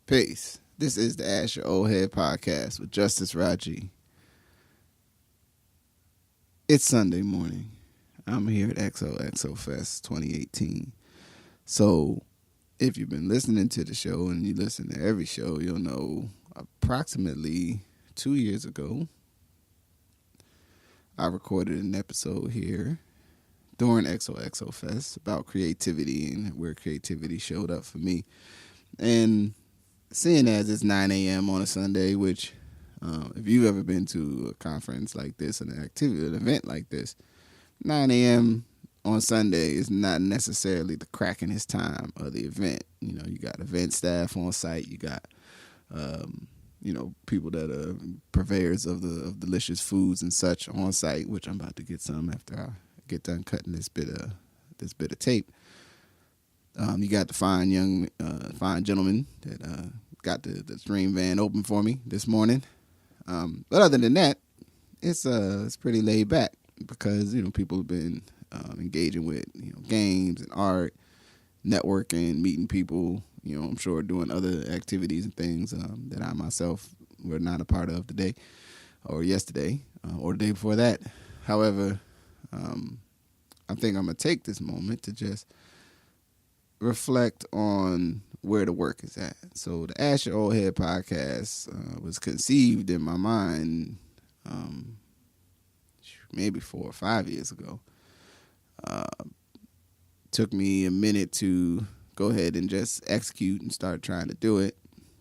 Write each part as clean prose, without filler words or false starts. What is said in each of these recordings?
Peace. This is the Ask Your Oldhead podcast with Justice Rajee. It's Sunday morning. I'm here at XOXOfest 2018. So, if you've been listening to the show and you listen to every show, you'll know approximately 2 years ago, I recorded an episode here during XOXOfest about creativity and where creativity showed up for me. And seeing as it's 9 a.m. on a Sunday, which if you've ever been to a conference like this, an event like this, 9 a.m. on Sunday is not necessarily the crackinest time of the event. You know, you got event staff on site, you got people that are purveyors of delicious foods and such on site, which I'm about to get some after I get done cutting this bit of tape. You got the fine gentleman that got the stream van open for me this morning. But other than that, it's pretty laid back because people have been engaging with games and art, networking, meeting people. I'm sure doing other activities and things that I myself were not a part of today or yesterday or the day before that. However, I think I'm gonna take this moment to just reflect on where the work is at. So the Ask Your Oldhead podcast was conceived in my mind maybe 4 or 5 years ago. Took me a minute to go ahead and just execute and start trying to do it.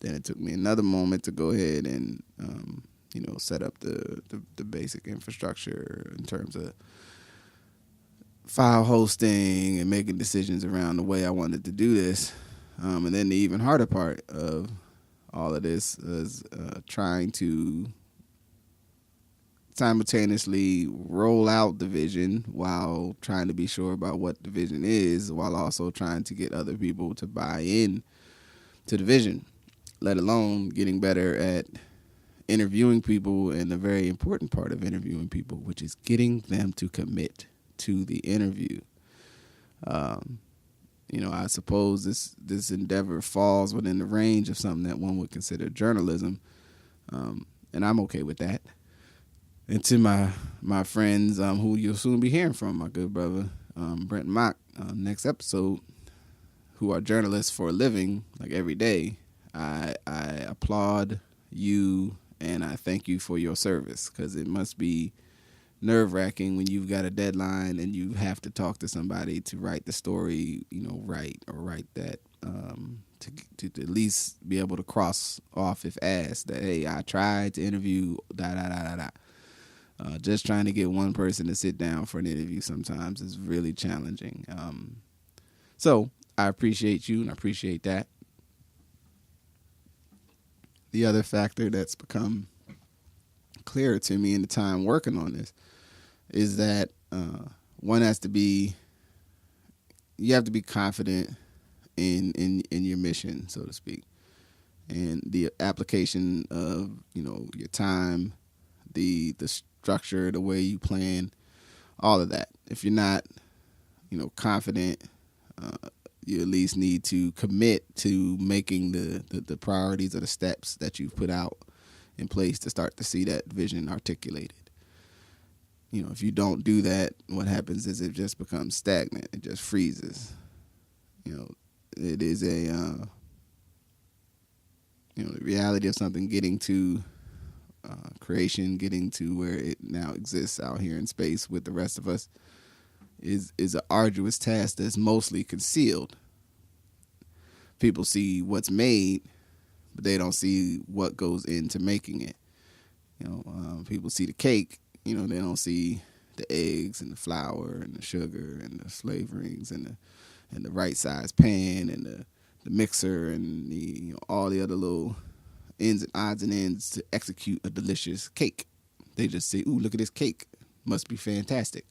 Then it took me another moment to go ahead and set up the basic infrastructure in terms of file hosting and making decisions around the way I wanted to do this. And then the even harder part of all of this is trying to simultaneously roll out the vision while trying to be sure about what the vision is, while also trying to get other people to buy in to the vision, let alone getting better at interviewing people, and the very important part of interviewing people, which is getting them to commit to the interview. I suppose this endeavor falls within the range of something that one would consider journalism, and I'm okay with that. And to my friends who you'll soon be hearing from, my good brother Brent Mock, next episode, who are journalists for a living, like every day, I applaud you and I thank you for your service, because it must be nerve-wracking when you've got a deadline and you have to talk to somebody to write the story, write that to at least be able to cross off if asked that, hey, I tried to interview just trying to get one person to sit down for an interview sometimes is really challenging. So I appreciate you and I appreciate that. The other factor that's become clearer to me in the time working on this is that you have to be confident in your mission, so to speak, and the application of your time, the structure, the way you plan, all of that. If you're not confident, you at least need to commit to making the priorities or the steps that you've put out in place to start to see that vision articulated. If you don't do that, what happens is it just becomes stagnant. It just freezes. It is the reality of something getting to creation, getting to where it now exists out here in space with the rest of us is an arduous task that's mostly concealed. People see what's made, but they don't see what goes into making it. People see the cake, they don't see the eggs and the flour and the sugar and the flavorings and the right size pan and the mixer and the all the other little odds and ends to execute a delicious cake. They just say, "Ooh, look at this cake. Must be fantastic."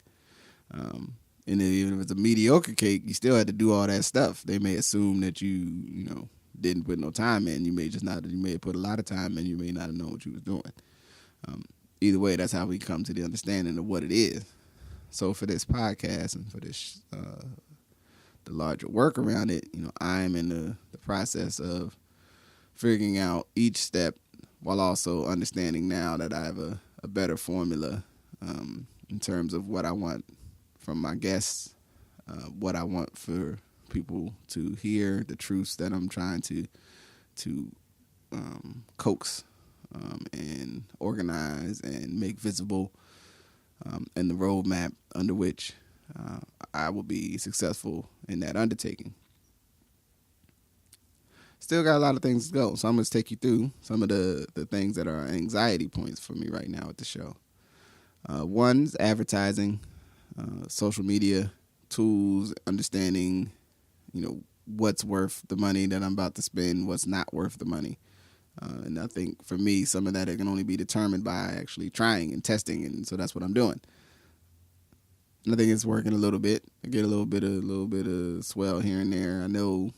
And then even if it's a mediocre cake, you still had to do all that stuff. They may assume that you didn't put no time in. You may have put a lot of time in. You may not have known what you was doing. Either way, that's how we come to the understanding of what it is. So for this podcast and for this the larger work around it, I'm in the process of figuring out each step while also understanding now that I have a better formula in terms of what I want from my guests, what I want for people to hear, the truths that I'm trying to coax and organize and make visible, and the roadmap under which I will be successful in that undertaking. Still got a lot of things to go, so I'm going to take you through some of the things that are anxiety points for me right now at the show. One's advertising, social media tools, understanding, what's worth the money that I'm about to spend, what's not worth the money. And I think for me, some of that can only be determined by actually trying and testing, and so that's what I'm doing. And I think it's working a little bit. I get a little bit of swell here and there. I know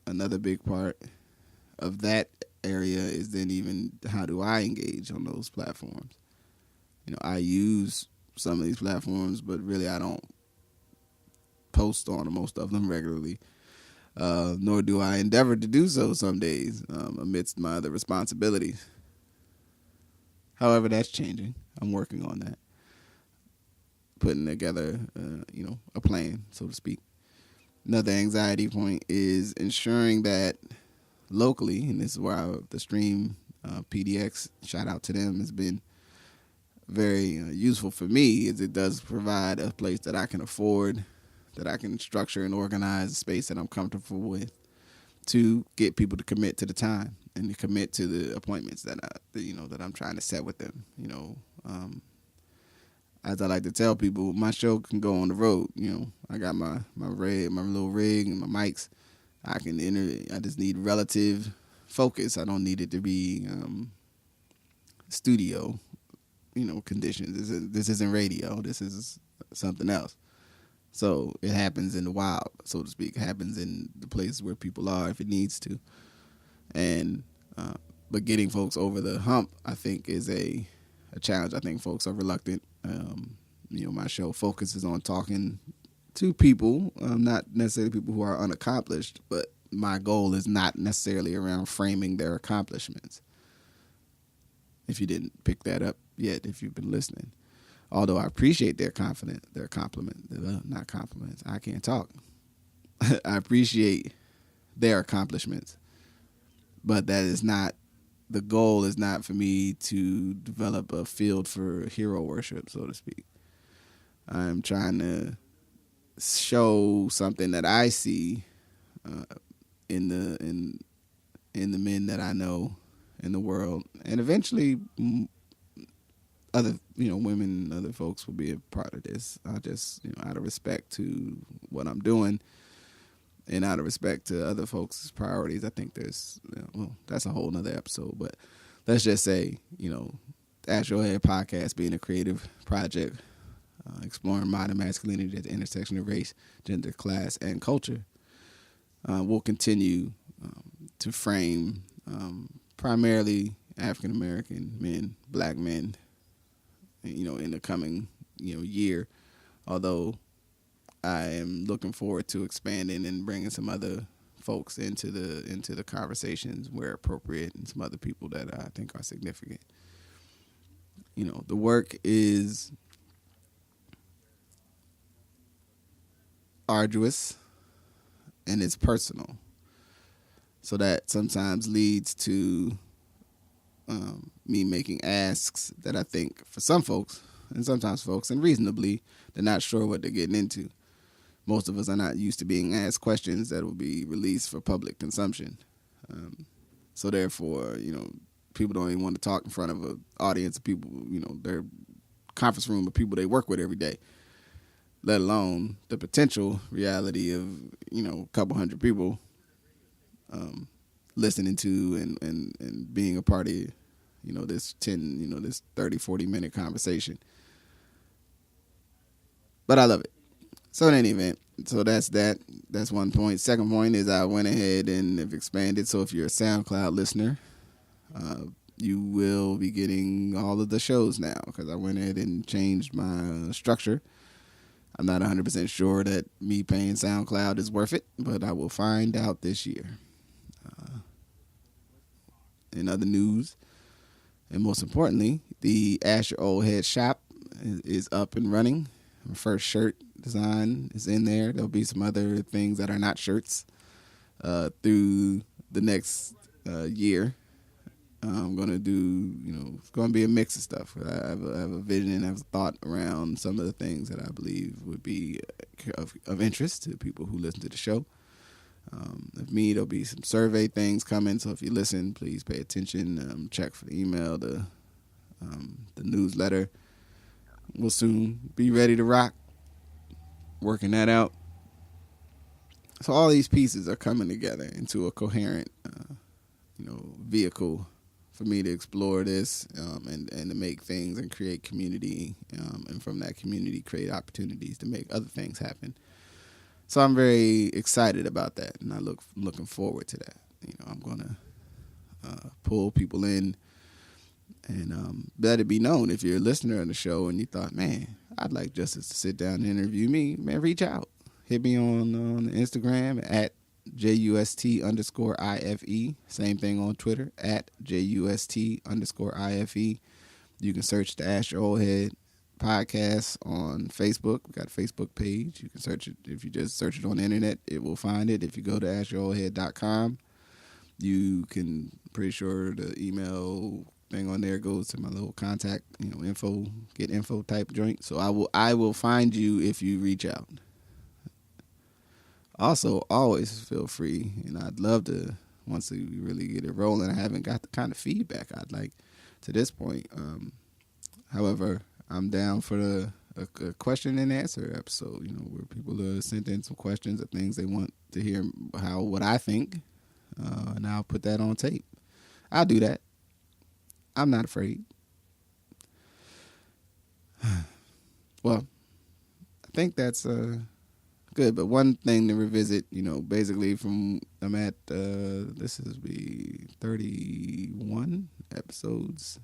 another big part of that area is then even how do I engage on those platforms. I use some of these platforms, but really I don't post on most of them regularly. Nor do I endeavor to do so some days amidst my other responsibilities. However, that's changing. I'm working on that. Putting together, a plan, so to speak. Another anxiety point is ensuring that locally, and this is where the stream PDX, shout out to them, has been very useful for me, is it does provide a place that I can afford, that I can structure and organize a space that I'm comfortable with to get people to commit to the time and to commit to the appointments that I'm trying to set with them. As I like to tell people, my show can go on the road. I got my little rig and my mics. I can enter. I just need relative focus. I don't need it to be studio, conditions. This isn't radio. This is something else. So it happens in the wild, so to speak. It happens in the places where people are if it needs to. And but getting folks over the hump, I think, is a challenge. I think folks are reluctant. My show focuses on talking to people, not necessarily people who are unaccomplished, but my goal is not necessarily around framing their accomplishments. If you didn't pick that up yet, if you've been listening. Although I appreciate their compliment, not compliments. I can't talk. I appreciate their accomplishments, but that is not, the goal is not for me to develop a field for hero worship, so to speak. I'm trying to show something that I see in the men that I know in the world, and eventually other women and other folks will be a part of this. I just out of respect to what I'm doing and out of respect to other folks' priorities, I think there's that's a whole nother episode, but let's just say the Oldhead podcast being a creative project exploring modern masculinity at the intersection of race, gender, class, and culture will continue to frame primarily African American men, black men, in the coming year. Although I am looking forward to expanding and bringing some other folks into the conversations where appropriate, and some other people that I think are significant. The work is arduous and it's personal, so that sometimes leads to me making asks that I think for some folks, and sometimes folks, and reasonably, they're not sure what they're getting into. Most of us are not used to being asked questions that will be released for public consumption. So therefore, people don't even want to talk in front of an audience of people, their conference room of people they work with every day, let alone the potential reality of, a couple hundred people listening to and being a part of, this 30, 40-minute conversation. But I love it. So in any event, so that's that. That's one point. Second point is I went ahead and have expanded. So if you're a SoundCloud listener, you will be getting all of the shows now, because I went ahead and changed my structure. I'm not 100% sure that me paying SoundCloud is worth it, but I will find out this year. and other news. And most importantly, the Ask Your Oldhead shop is up and running. My first shirt design is in there. There'll be some other things that are not shirts through the next year. I'm going to do, it's going to be a mix of stuff. I have a vision and have a thought around some of the things that I believe would be of interest to people who listen to the show. Of me, there'll be some survey things coming, so if you listen, please pay attention. Check for the email, the newsletter. We'll soon be ready to rock. Working that out. So all these pieces are coming together into a coherent, vehicle for me to explore this and to make things and create community, and from that community create opportunities to make other things happen. So I'm very excited about that, and I looking forward to that. I'm gonna pull people in, and let it be known if you're a listener of the show and you thought, man, I'd like Justice to sit down and interview me. Man, reach out. Hit me on Instagram at JUST_IFE. Same thing on Twitter at JUST_IFE. You can search the Ask Your Oldhead podcast on Facebook. We got a Facebook page. You can search it. If you just search it on the internet, it will find it. If you go to AskYourOldhead.com, you can, pretty sure the email thing on there goes to my little contact, info, get info type joint. So I will find you if you reach out. Also, always feel free, and I'd love to, once we really get it rolling, I haven't got the kind of feedback I'd like to this point. However, I'm down for a question and answer episode, where people sent in some questions or things they want to hear what I think, and I'll put that on tape. I'll do that. I'm not afraid. Well, I think that's good. But one thing to revisit, basically from I'm at this is be 31 episodes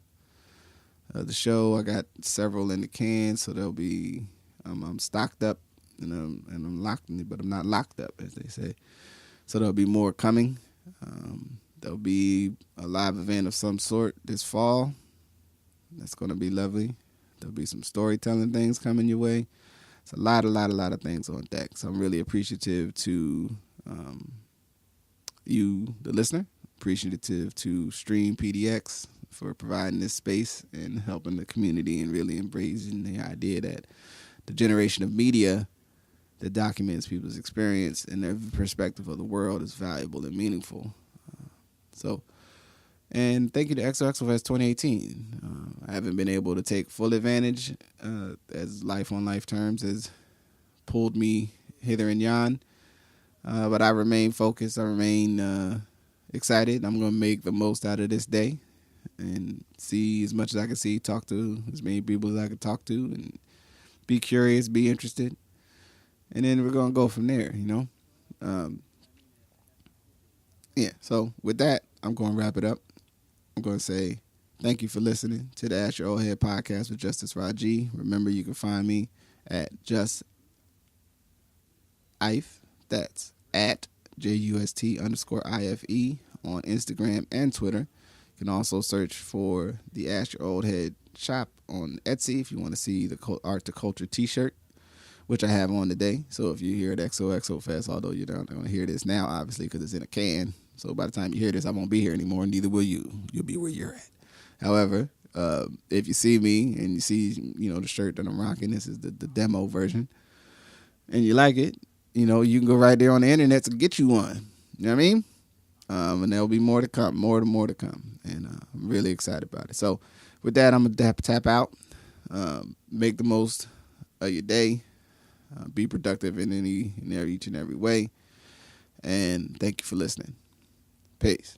of the show. I got several in the can, so there'll be I'm stocked up and I'm locked, but I'm not locked up, as they say. So there'll be more coming. There'll be a live event of some sort this fall. That's going to be lovely. There'll be some storytelling things coming your way. It's a lot of things on deck. So I'm really appreciative to you, the listener. Appreciative to Stream PDX for providing this space and helping the community and really embracing the idea that the generation of media that documents people's experience and their perspective of the world is valuable and meaningful. And thank you to XOXOfest 2018. I haven't been able to take full advantage as life on life terms has pulled me hither and yon. But I remain focused. I remain excited. I'm going to make the most out of this day and see as much as I can see, talk to as many people as I can talk to, and be curious, be interested. And then we're going to go from there, So with that, I'm going to wrap it up. I'm going to say thank you for listening to the Ask Your Oldhead podcast with Justice Rajee. Remember, you can find me at JustIfe. That's at JUST_IFE on Instagram and Twitter. You can also search for the Ask Your Oldhead shop on Etsy if you want to see the Art to Culture t-shirt, which I have on today. So if you hear at XOXOfest, although you're not going to hear this now, obviously, because it's in a can. So by the time you hear this, I won't be here anymore, neither will you. You'll be where you're at. However, if you see me and you see, the shirt that I'm rocking, this is the demo version, and you like it, you can go right there on the internet to get you one. You know what I mean? And there'll be more to come, more to come. And I'm really excited about it. So with that, I'm going to tap out. Make the most of your day. Be productive in each and every way. And thank you for listening. Peace.